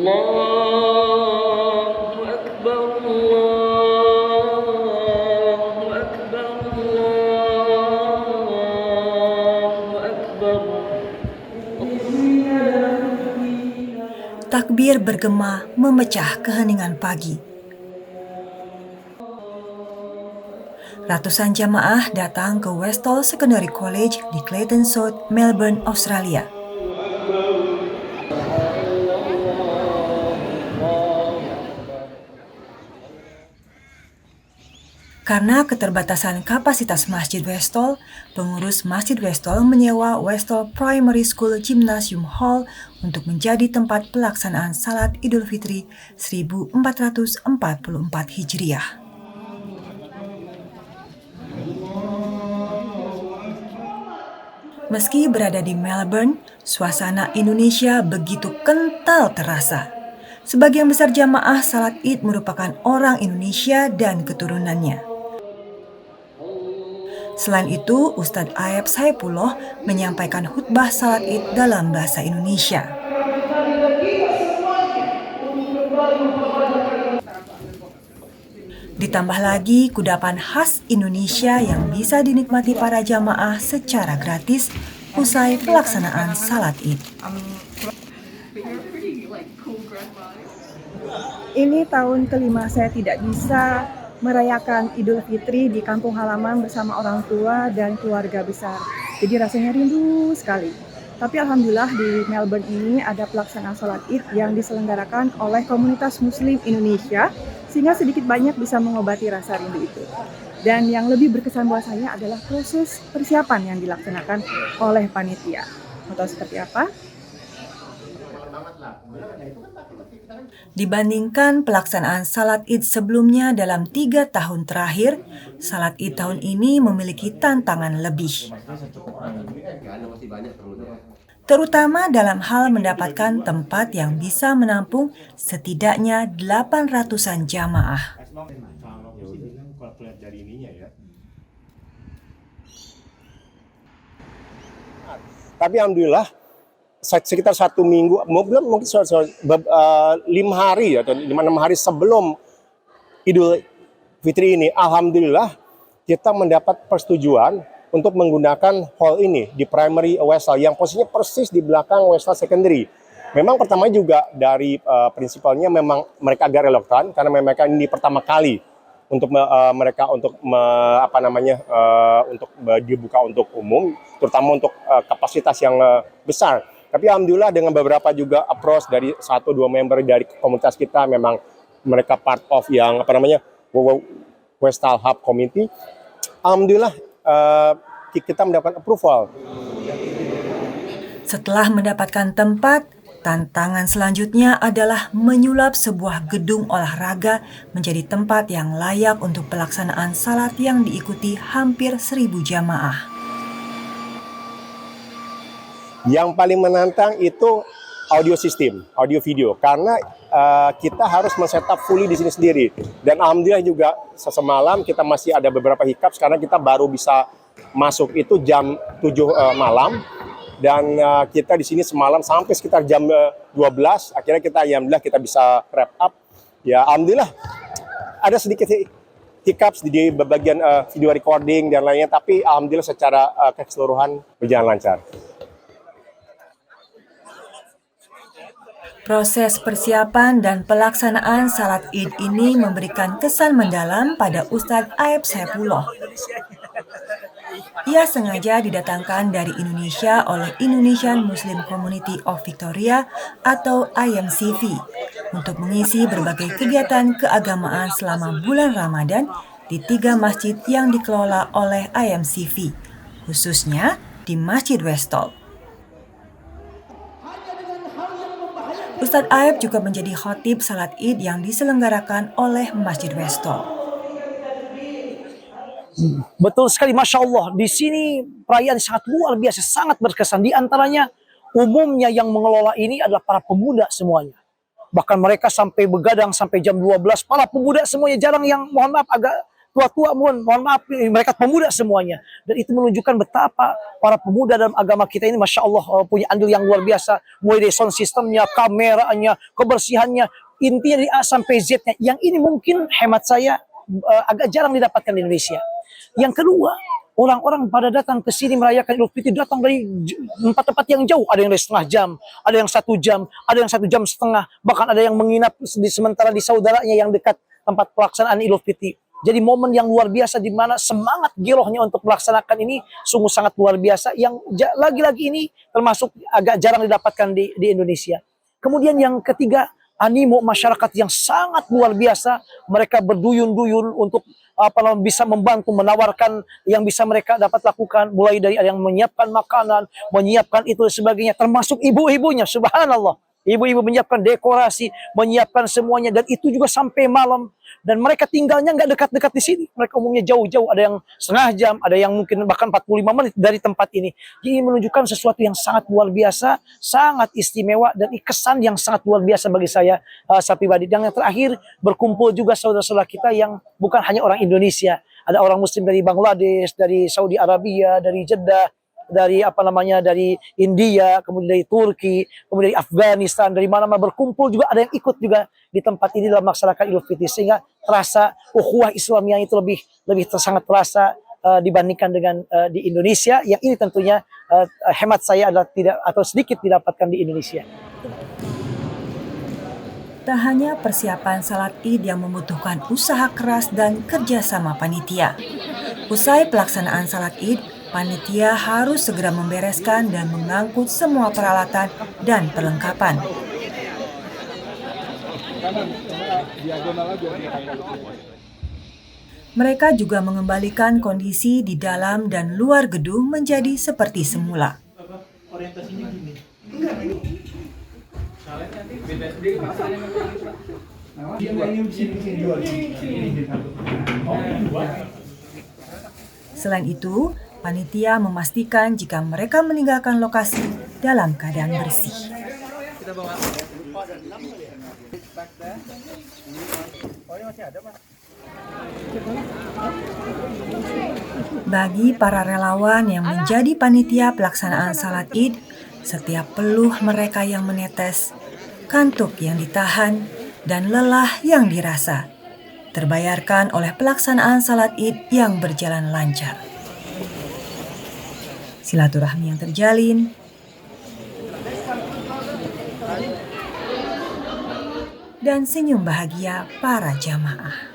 Allahu Akbar, Allahu Akbar, Allahu Akbar. Takbir bergema memecah keheningan pagi. Ratusan jamaah datang ke Westall Secondary College di Clayton South, Melbourne, Australia. Karena keterbatasan kapasitas Masjid Westall, pengurus Masjid Westall menyewa Westall Primary School Gymnasium Hall untuk menjadi tempat pelaksanaan Salat Idul Fitri 1444 Hijriah. Meski berada di Melbourne, suasana Indonesia begitu kental terasa. Sebagian besar jamaah salat Id merupakan orang Indonesia dan keturunannya. Selain itu, Ustadz Aep Saipullah menyampaikan khutbah salat Id dalam bahasa Indonesia. Ditambah lagi kudapan khas Indonesia yang bisa dinikmati para jamaah secara gratis usai pelaksanaan salat Id. Ini tahun kelima saya tidak bisa merayakan Idul Fitri di kampung halaman bersama orang tua dan keluarga besar. Jadi rasanya rindu sekali. Tapi alhamdulillah di Melbourne ini ada pelaksanaan sholat Id yang diselenggarakan oleh komunitas Muslim Indonesia, sehingga sedikit banyak bisa mengobati rasa rindu itu. Dan yang lebih berkesan buat saya adalah proses persiapan yang dilaksanakan oleh panitia. Mau tahu seperti apa? Dibandingkan pelaksanaan salat Id sebelumnya dalam 3 tahun terakhir, salat Id tahun ini memiliki tantangan lebih. Terutama dalam hal mendapatkan tempat yang bisa menampung setidaknya 800-an jamaah. Tapi alhamdulillah sekitar 1 minggu, mungkin 5 hari atau 5-6 hari sebelum Idul Fitri ini, alhamdulillah kita mendapat persetujuan untuk menggunakan hall ini di Primary Westall yang posisinya persis di belakang Westall Secondary. Memang pertama juga dari prinsipalnya memang mereka agak reluctant karena mereka ini pertama kali untuk mereka untuk untuk dibuka untuk umum, terutama untuk kapasitas yang besar. Tapi alhamdulillah dengan beberapa juga approach dari 1-2 member dari komunitas kita, memang mereka part of yang Westall Hub Committee. Alhamdulillah kita mendapatkan approval. Setelah mendapatkan tempat, tantangan selanjutnya adalah menyulap sebuah gedung olahraga menjadi tempat yang layak untuk pelaksanaan salat yang diikuti hampir 1.000 jamaah. Yang paling menantang itu audio system, audio video, karena kita harus men-setup fully di sini sendiri. Dan alhamdulillah juga semalam kita masih ada beberapa hiccups karena kita baru bisa masuk itu jam 7 malam. Dan kita di sini semalam sampai sekitar jam 12, akhirnya alhamdulillah kita bisa wrap up. Ya alhamdulillah ada sedikit hiccups di bagian video recording dan lainnya, tapi alhamdulillah secara keseluruhan berjalan lancar. Proses persiapan dan pelaksanaan salat Id ini memberikan kesan mendalam pada Ustadz Aep Saipullah. Ia sengaja didatangkan dari Indonesia oleh Indonesian Muslim Community of Victoria atau IMCV untuk mengisi berbagai kegiatan keagamaan selama bulan Ramadan di 3 masjid yang dikelola oleh IMCV, khususnya di Masjid Westall. Ustadz Aep juga menjadi khotib salat Id yang diselenggarakan oleh Masjid Westall. Betul sekali, Masya Allah. Di sini perayaan sangat luar biasa, sangat berkesan. Di antaranya umumnya yang mengelola ini adalah para pemuda semuanya. Bahkan mereka sampai begadang sampai jam 12. Para pemuda semuanya, jarang yang mohon maaf agak tua-tua, mohon maaf, mereka pemuda semuanya. Dan itu menunjukkan betapa para pemuda dalam agama kita ini, Masya Allah, punya andil yang luar biasa. Mulai dari sound systemnya, kameranya, kebersihannya, intinya dari A sampai Z-nya. Yang ini mungkin hemat saya agak jarang didapatkan di Indonesia. Yang kedua, orang-orang pada datang ke sini merayakan Idul Fitri datang dari tempat-tempat yang jauh. Ada yang dari setengah jam, ada yang 1 jam, ada yang 1,5 jam, bahkan ada yang menginap sementara di saudaranya yang dekat tempat pelaksanaan Idul Fitri. Jadi momen yang luar biasa di mana semangat girohnya untuk melaksanakan ini sungguh sangat luar biasa, yang lagi-lagi ini termasuk agak jarang didapatkan di Indonesia. Kemudian yang ketiga, animo masyarakat yang sangat luar biasa. Mereka berduyun-duyun untuk bisa membantu, menawarkan yang bisa mereka dapat lakukan. Mulai dari ada yang menyiapkan makanan, menyiapkan itu dan sebagainya. Termasuk ibu-ibunya, subhanallah. Ibu-ibu menyiapkan dekorasi, menyiapkan semuanya. Dan itu juga sampai malam. Dan mereka tinggalnya nggak dekat-dekat di sini. Mereka umumnya jauh-jauh. Ada yang setengah jam, ada yang mungkin bahkan 45 menit dari tempat ini. Jadi menunjukkan sesuatu yang sangat luar biasa, sangat istimewa, dan kesan yang sangat luar biasa bagi saya pribadi. Dan yang terakhir, berkumpul juga saudara-saudara kita yang bukan hanya orang Indonesia. Ada orang Muslim dari Bangladesh, dari Saudi Arabia, dari Jeddah, dari dari India, kemudian dari Turki, kemudian dari Afghanistan, dari mana-mana berkumpul juga, ada yang ikut juga di tempat ini dalam melaksanakan Idul Fitri, sehingga terasa ukhuwah Islamiyah itu lebih sangat terasa dibandingkan dengan di Indonesia, yang ini tentunya hemat saya adalah tidak atau sedikit didapatkan di Indonesia. Tak hanya persiapan salat Id yang membutuhkan usaha keras dan kerjasama panitia. Usai pelaksanaan salat Id, panitia harus segera membereskan dan mengangkut semua peralatan dan perlengkapan. Mereka juga mengembalikan kondisi di dalam dan luar gedung menjadi seperti semula. Selain itu, panitia memastikan jika mereka meninggalkan lokasi dalam keadaan bersih. Bagi para relawan yang menjadi panitia pelaksanaan salat Id, setiap peluh mereka yang menetes, kantuk yang ditahan, dan lelah yang dirasa terbayarkan oleh pelaksanaan salat Id yang berjalan lancar. Silaturahmi yang terjalin, dan senyum bahagia para jamaah.